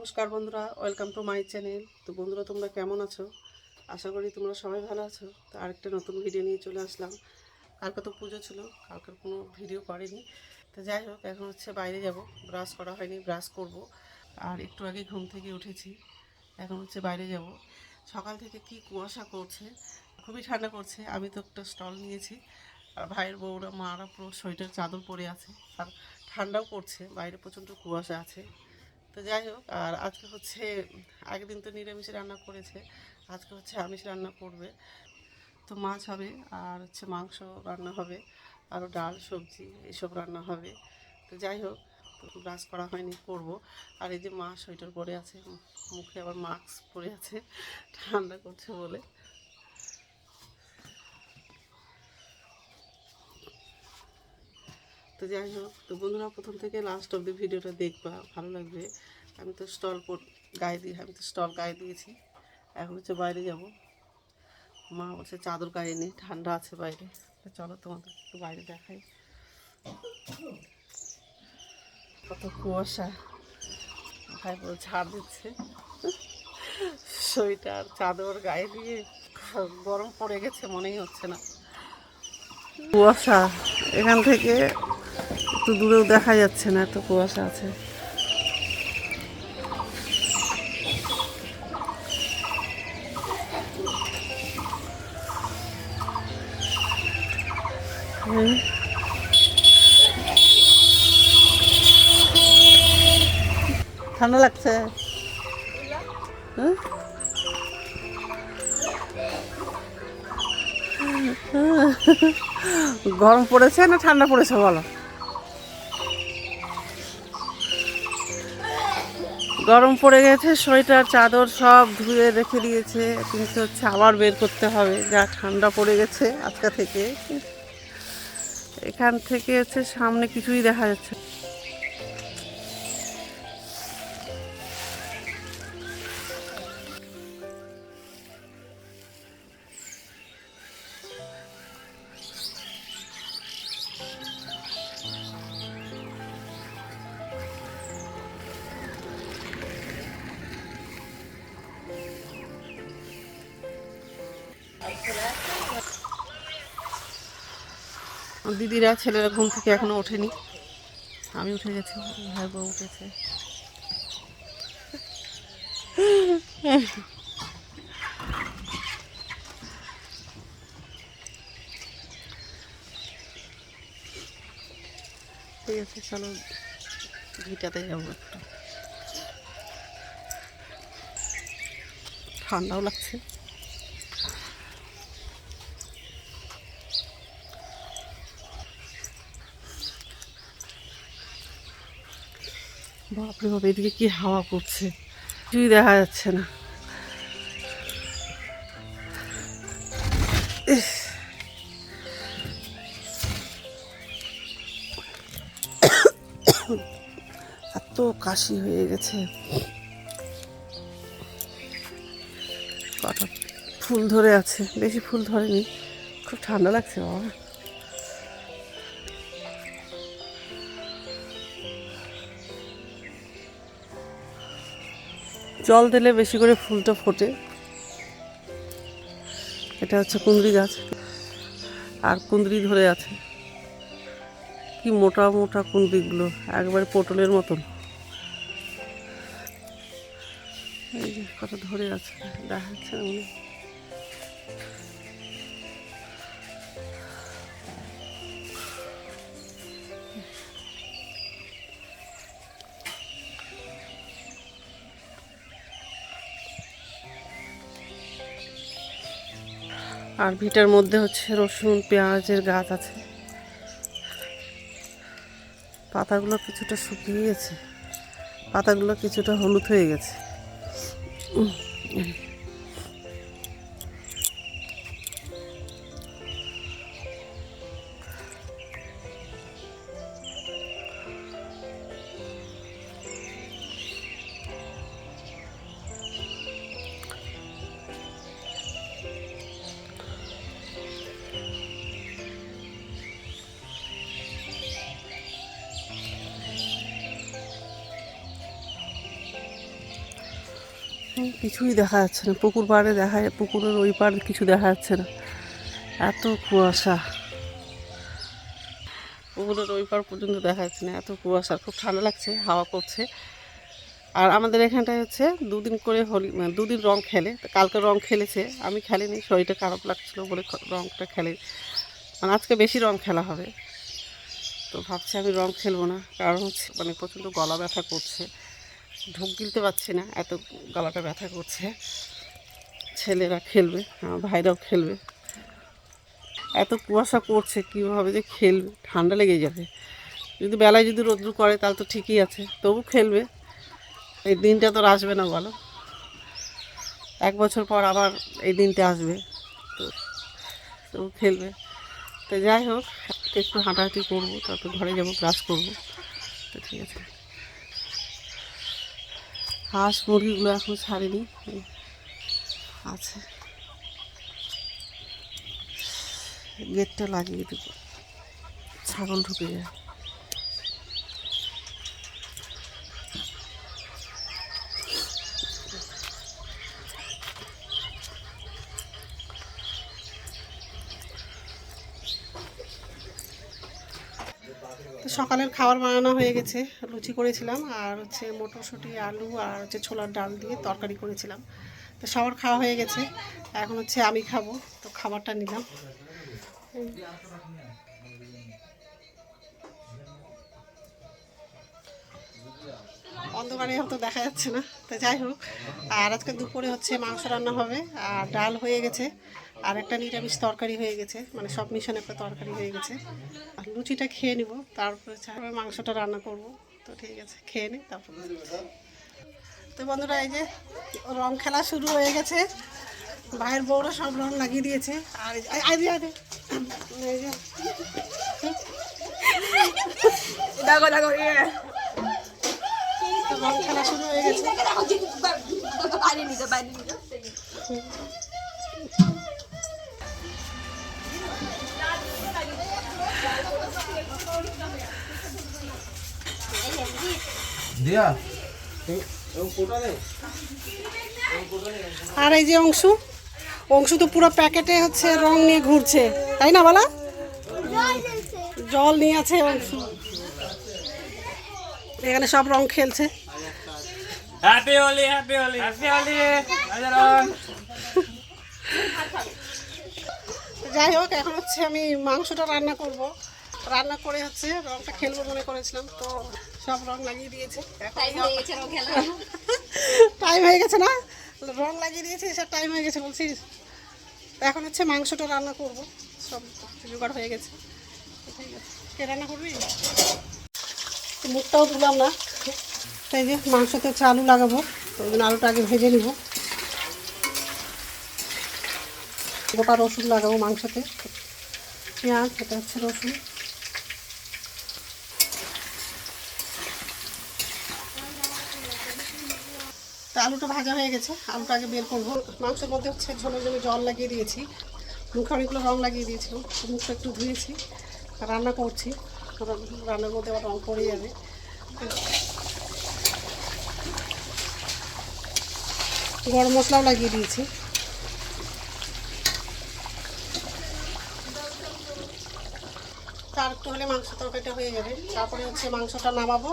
নমস্কার বন্ধুরা, welcome to my channel. তো বন্ধুরা, তোমরা কেমন আছো? আশা করি তোমরা সবাই ভালো আছো। তো আরেকটা নতুন ভিডিও নিয়ে চলে আসলাম। কালকে তো পুজো ছিল, কালকের কোনো ভিডিও করিনি। তো যাই হোক, এখন হচ্ছে বাইরে যাব, ব্রাশ করা হয়নি, ব্রাশ করব। আর একটু আগে ঘুম থেকে উঠেছি, এখন হচ্ছে বাইরে যাব। সকাল থেকে কি কুয়াশা করছে, খুবই ঠান্ডা করছে। আমি তো একটা স্টল নিয়েছি, আর ভাইয়ের বউরা মারা পুরো সোয়েটার চাদর পরে আছে, আর ঠান্ডাও করছে, বাইরে প্রচণ্ড কুয়াশা আছে। তো যাই হোক, আর আজকে হচ্ছে আগের দিন তো নিরামিষ রান্না করেছে, আজকে হচ্ছে আমিষ রান্না করবে। তো মাছ হবে, আর হচ্ছে মাংস রান্না হবে, আরও ডাল সবজি এইসব রান্না হবে। তো যাই হোক, ব্রাশ করা হয়নি, করব। আর এই যে মা সোয়েটার পরে আছে, মুখে আবার মাস্ক পরে আছে, ঠান্ডা করছে বলে। তো যাই হোক, তো বন্ধুরা প্রথম থেকে লাস্ট অব্দি ভিডিওটা দেখবা, ভালো লাগবে। আমি তো স্টল গায়ে দিয়েছি, এখন হচ্ছে বাইরে যাব। মা বলছে চাদর গায়ে নি, ঠান্ডা আছে বাইরে। তো চলো তোমাদের একটু বাইরে দেখাই, কত কুয়াশা। ভাই বল ঝাড় দিচ্ছে, সোয়েটার চাদর গায়ে দিয়ে গরম পড়ে গেছে মনেই হচ্ছে না। কুয়াশা এখান থেকে একটু দূরেও দেখা যাচ্ছে না, এত কুয়াশা আছে। ঠান্ডা লাগছে। গরম পড়েছে না ঠান্ডা পড়েছে বলো? গরম পড়ে গেছে, সোয়েটার চাদর সব ধুয়ে রেখে দিয়েছে, কিন্তু হচ্ছে আবার বের করতে হবে, যা ঠান্ডা পড়ে গেছে আজকে থেকে। এখান থেকে হচ্ছে সামনে কিছুই দেখা যাচ্ছে। দিদিরা ছেলেরা ঘুম থেকে এখনো ওঠেনি, আমি উঠে গেছি, ভাই বউ উঠেছে। ঠিক আছে, চলো ভিটাতে যাবো একটু, ঠান্ডাও লাগছে। বাপরে বাপ, এদিকে কি হাওয়া করছে, কিছুই দেখা যাচ্ছে না। এত কাশি হয়ে গেছে। কটা ফুল ধরে আছে, বেশি ফুল ধরেনি, খুব ঠান্ডা লাগছে বাবা। জল দিলে বেশি করে ফুলটা ফোটে। এটা হচ্ছে কুঁদরি গাছ, আর কুঁদরি ধরে আছে, কি মোটা মোটা কুঁদরিগুলো, একবারে পটলের মতন। এই যে কত ধরে আছে, দেখা যাচ্ছে না মনে। আর ভিটার মধ্যে হচ্ছে রসুন পেঁয়াজের গাছ আছে, পাতাগুলো কিছুটা শুকিয়ে গেছে, পাতাগুলো কিছুটা হলুদ হয়ে গেছে। কিছুই দেখা যাচ্ছে না, পুকুর পাড়ে পুকুরের ওই পাড়ে কিছু দেখা যাচ্ছে না, এত কুয়াশা। পুকুরের ওই পাড় পর্যন্ত দেখা যাচ্ছে না, এত কুয়াশা। খুব ঠান্ডা লাগছে, হাওয়া করছে। আর আমাদের এখানটায় হচ্ছে দুদিন করে হোলি, মানে দুদিন রং খেলে। কালকে রং খেলেছে, আমি খেলিনি, শরীরটা খারাপ লাগছিলো বলে রংটা খেলে। মানে আজকে বেশি রং খেলা হবে, তো ভাবছি আমি রং খেলবো না, কারণ হচ্ছে মানে প্রচণ্ড গলা ব্যথা করছে, ঢোক গিলতে পারছি না, এত গলাটা ব্যথা করছে। ছেলেরা খেলবে, আমার ভাইরাও খেলবে, এত কুয়াশা করছে, কীভাবে যে খেলবে, ঠান্ডা লেগে যাবে। যদি বেলায় যদি রোদ্দুর করে তাহলে তো ঠিকই আছে, তবু খেলবে। এই দিনটা তো আর আসবে না বলো, 1 বছর পর আবার এই দিনটা আসবে, তো তবু খেলবে। তো যাই হোক, একটু হাঁটাহাঁটি করবো, তারপর ঘরে যাবো, ব্রাশ করবো। তো ঠিক আছে। হাঁস মুরগিগুলো এখনও ছাড়িনি, আছে। গেটটা লাগিয়ে দেবো, ছাগল ঢুকে যায়। সকালের খাবার বানানো হয়ে গেছে, লুচি করেছিলাম, আর হচ্ছে মটরশুঁটি, আলু আর হচ্ছে ছোলার ডাল দিয়ে তরকারি করেছিলাম। তো সবার খাওয়া হয়ে গেছে, এখন হচ্ছে আমি খাবো, তো খাবারটা নিলাম। অন্ধকারে হয়তো দেখা যাচ্ছে না, তো যাই হোক। আর আজকে দুপুরে হচ্ছে মাংস রান্না হবে, আর ডাল হয়ে গেছে, আর একটা নিরামিষ তরকারি হয়ে গেছে, মানে সব মিশন একটা তরকারি হয়ে গেছে। আর লুচিটা খেয়ে নিব, তারপরে মাংসটা রান্না করব। তো ঠিক আছে, খেয়ে নিই তারপর। তো বন্ধুরা, এই যে রং খেলা শুরু হয়ে গেছে, ভাইয়ের বউরা সব রং লাগিয়ে দিয়েছে। আর এই যে রং খেলা শুরু হয়ে গেছে। আর এই যে অংশু তো পুরো প্যাকেটে হচ্ছে রং নিয়ে ঘুরছে, তাই না বলা? জল নিয়ে আছে অংশু, এখানে সব রং খেলছে। Happy Holi, happy Holi, happy Holi. যাই হোক, এখন হচ্ছে আমি মাংসটা রান্না করব। রান্না করে হচ্ছে রংটা খেলবো মনে করেছিলাম, তো সব রং লাগিয়ে দিয়েছে। টাইম হয়ে গেছে না, রং লাগিয়ে দিয়েছে, সব টাইম হয়ে গেছে বলছিস। এখন হচ্ছে মাংসটা রান্না করব, সব জোগাড় হয়ে গেছে। ঠিক আছে, কে রান্না করবি? মুখটাও ধুলাম না। তাই যে মাংসতে হচ্ছে আলু লাগাবো, তো ওই জন্য আলুটা আগে ভেজে নিব। গোটা রসুন লাগাবো মাংসতে, পেঁয়াজ, এটা হচ্ছে রসুন। তো আলুটা ভাজা হয়ে গেছে, আলুটা আগে বের করবো। মাংসের মধ্যে হচ্ছে ঝোলের জন্য জল লাগিয়ে দিয়েছি, মুখে অনেকগুলো রং লাগিয়ে দিয়েছিলাম, মুখটা একটু ধুয়েছি, রান্না করছি। রান্নার মধ্যে আবার রং পড়ে যাবে। গরম মশলাও লাগিয়ে দিয়েছি। তার একটু হলে মাংস তরকারিটা হয়ে যাবে, তারপরে হচ্ছে মাংসটা নামাবো,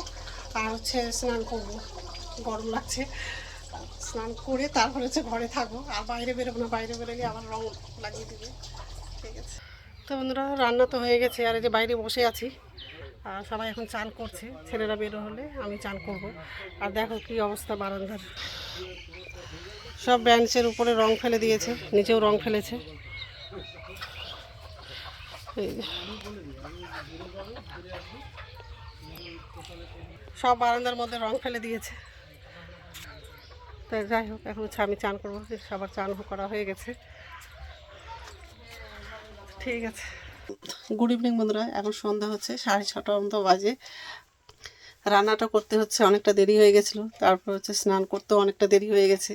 আর হচ্ছে স্নান করবো, গরম লাগছে। স্নান করে তারপরে হচ্ছে ঘরে থাকবো, আর বাইরে বেরোবো না, বাইরে বেরোলে আবার রং লাগিয়ে দেবে। ঠিক আছে, তো বন্ধুরা রান্না তো হয়ে গেছে, আর এই যে বাইরে বসে আছি, আর সবাই এখন চান করছে, ছেলেরা বেরো হলে আমি চান করব। আর দেখো কি অবস্থা বারান্দার, সব বেঞ্চের উপরে রং ফেলে দিয়েছে, নিচেও রং ফেলেছে। সব বারান্দার মধ্যে রং ফেলে দিয়েছে। তাই যাই হোক, এখন হচ্ছে আমি চান করবো, সবার চান করা হয়ে গেছে। ঠিক আছে, গুড ইভিনিং বন্ধুরা, এখন সন্ধ্যা হচ্ছে 6:30 মতো বাজে। রান্নাটা করতে হচ্ছে অনেকটা দেরি হয়ে গেছিলো, তারপর হচ্ছে স্নান করতেও অনেকটা দেরি হয়ে গেছে,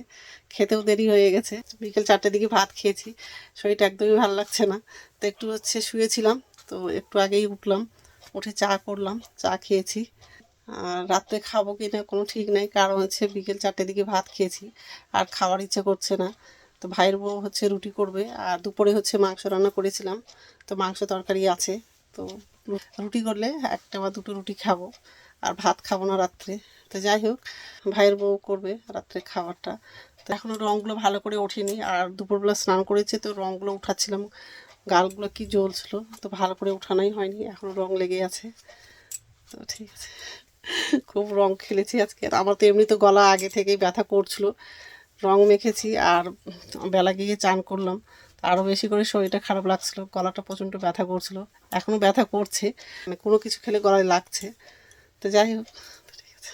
খেতেও দেরি হয়ে গেছে। বিকেল 4টের দিকে ভাত খেয়েছি, শরীরটা একদমই ভালো লাগছে না, তো একটু হচ্ছে শুয়েছিলাম, তো একটু আগেই উঠলাম, উঠে চা করলাম, চা খেয়েছি। আর রাত্রে খাবো কি না কোনো ঠিক নেই, কারণ হচ্ছে বিকেল 4টের দিকে ভাত খেয়েছি আর খাওয়ার ইচ্ছা করছে না। তো ভাইয়ের বউ হচ্ছে রুটি করবে, আর দুপুরে হচ্ছে মাংস রান্না করেছিলাম, তো মাংস তরকারি আছে। তো রুটি করলে একটা বা দুটো রুটি খাবো, আর ভাত খাবো না রাত্রে। তো যাই হোক, ভাইয়ের বউ করবে রাত্রে খাবারটা। তো এখনও রঙগুলো ভালো করে ওঠেনি, আর দুপুরবেলা স্নান করেছে তো রঙগুলো উঠাচ্ছিলাম, গালগুলো কি জ্বলছিল, তো ভালো করে উঠানোই হয়নি, এখনও রঙ লেগে আছে। তো ঠিক আছে, খুব রং খেলেছি আজকে। আর আমার তো এমনি তো গলা আগে থেকেই ব্যথা করছিল, রং মেখেছি আর বেলা গিয়ে চান করলাম, আরও বেশি করে শরীরটা খারাপ লাগছিল, গলাটা প্রচণ্ড ব্যথা করছিল, এখনও ব্যথা করছে, মানে কোনো কিছু খেলে গলায় লাগছে। তো যাই হোক, ঠিক আছে।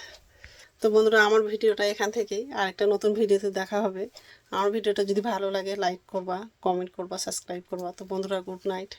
তো বন্ধুরা, আমার ভিডিওটা এখান থেকেই, আর একটা নতুন ভিডিওতে দেখা হবে। আমার ভিডিওটা যদি ভালো লাগে লাইক করবা, কমেন্ট করবা, সাবস্ক্রাইব করবা। তো বন্ধুরা, গুড নাইট।